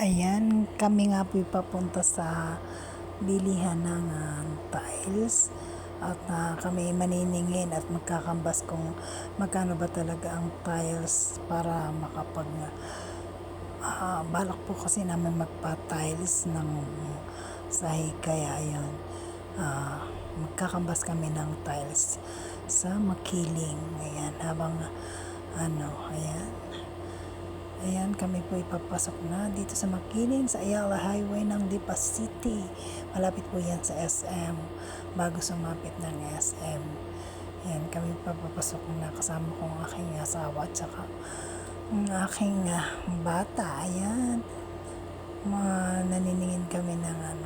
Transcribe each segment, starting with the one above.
Ayan, kami nga po'y papunta sa bilihan ng tiles at kami maniningin at magkakambas kung magkano ba talaga ang tiles para balak po kasi namin magpa-tiles ng sahig, kaya ayun, magkakambas kami ng tiles sa Makiling. Ayan, habang ayan, kami po ipapasok na dito sa Makiling, sa Ayala Highway ng Lipa City. Malapit po yan sa SM, bago sumapit ng SM. Ayan, kami papapasok na kasama ko ang aking asawa at saka ang aking bata. Ayan, naniningin kami ng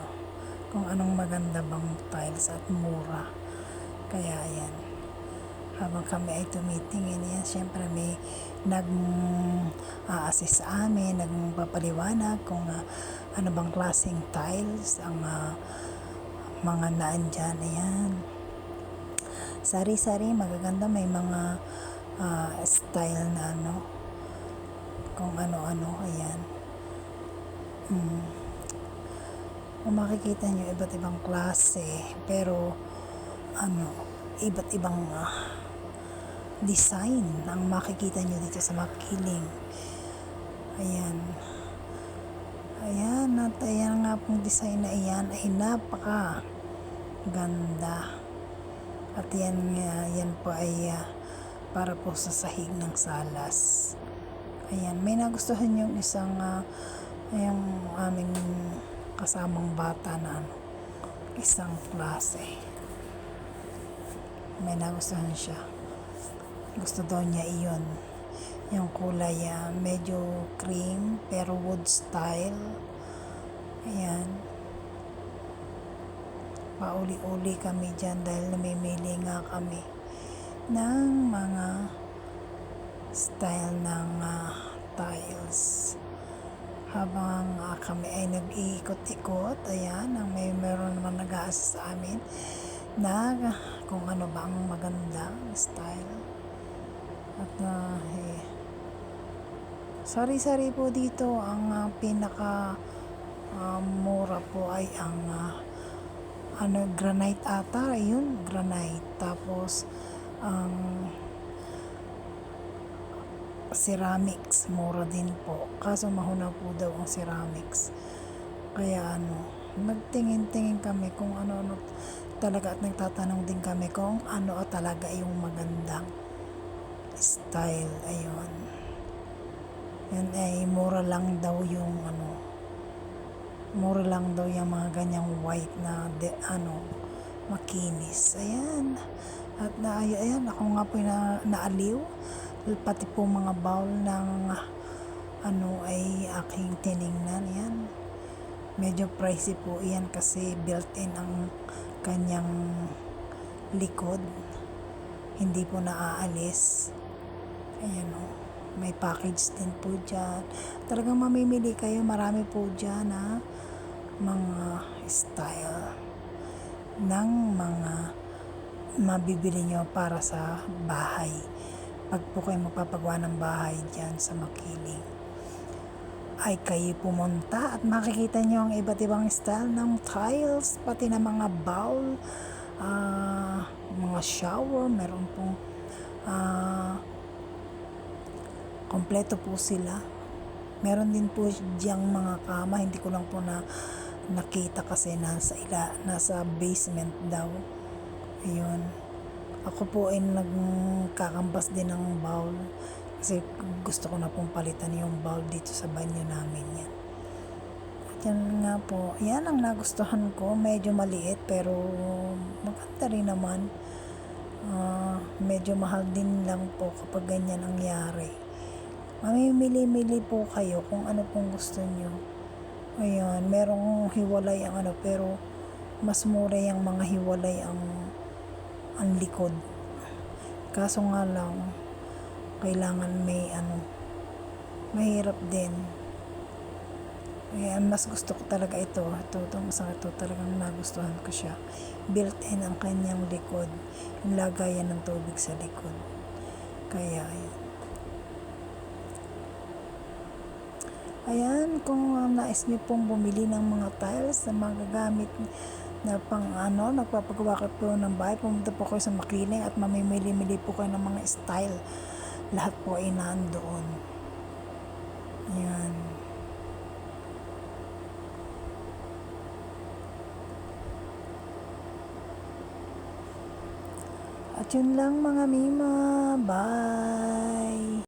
kung anong maganda bang tiles at mura. Kaya ayan, habang kami ay tumitingin, yan, syempre may nag-assist sa amin, nagpapaliwanag kung ano bang klaseng tiles ang mga naandyan. Ayan, sari-sari, magaganda, may mga style na kung ano-ano. Ayan, kung makikita nyo, iba't ibang klase, pero iba't ibang design ang makikita nyo dito sa Makiling. Ayan, at ayan nga pong design na iyan ay napaka ganda. At yan po ay para po sa sahig ng salas. Ayan, may nagustuhan yung isang yung aming kasamang bata na isang klase. May nagustuhan siya. Gusto daw niya iyon. Yung kulay medyo cream pero wood style. Ayan. Pauli-uli kami dyan dahil namimili nga kami ng mga style ng tiles. Habang kami ay nag-iikot-ikot, ayan, meron naman nag-aasas sa amin na kung ano ba ang magandang style. At sari-sari po dito. Ang pinaka mura po ay ang granite ata. Ayun, granite. Tapos ceramics, mura din po. Kaso mahuna po daw ang ceramics. Kaya nagtingin-tingin kami kung ano talaga, at nagtatanong din kami kung ano talaga yung magandang style. Ayun, yan ay mura lang daw yung mura lang daw yung mga ganyang white na makinis. Ayan, at ayan, ako nga po naaliw, pati po mga bowl ng ay aking tiningnan. Yan, medyo pricey po yan kasi built-in ang kanyang likod, hindi po naaalis. Ayan, may package din po dyan. Talagang mamimili kayo, marami po dyan mga style ng mga mabibili nyo para sa bahay pag po kayo magpapagawa ng bahay dyan sa Makiling. Ay kayo pumunta at makikita nyo ang iba't ibang style ng tiles, pati na mga bowl, mga shower. Meron pong kompleto po sila. Meron din po diyang mga kama, hindi ko lang po nakita kasi nasa basement daw. Ayun, ako po ay nagkakambas din ng bowl kasi gusto ko na pong palitan yung bowl dito sa banyo namin. Yan, at yan nga po, yan ang nagustuhan ko. Medyo maliit pero maganda rin naman. Medyo mahal din lang po kapag ganyan ang nangyari. Mamimili-mili po kayo kung ano pong gusto nyo. Ayan, merong hiwalay ang pero mas mura yung mga hiwalay ang likod. Kaso nga lang, kailangan may mahirap din. Ayan, mas gusto ko talaga ito talagang nagustuhan ko siya. Built-in ang kanyang likod, yung lagayan ng tubig sa likod. Kaya ayan, Ayan, kung nais niyo pong bumili ng mga tiles na magagamit na pang nagpapagawa kayo po ng bahay, pumunta po kayo sa Makiling at mamimili-mili po kayo ng mga style. Lahat po ay nandoon. Ayan. At yun lang mga Mima. Bye!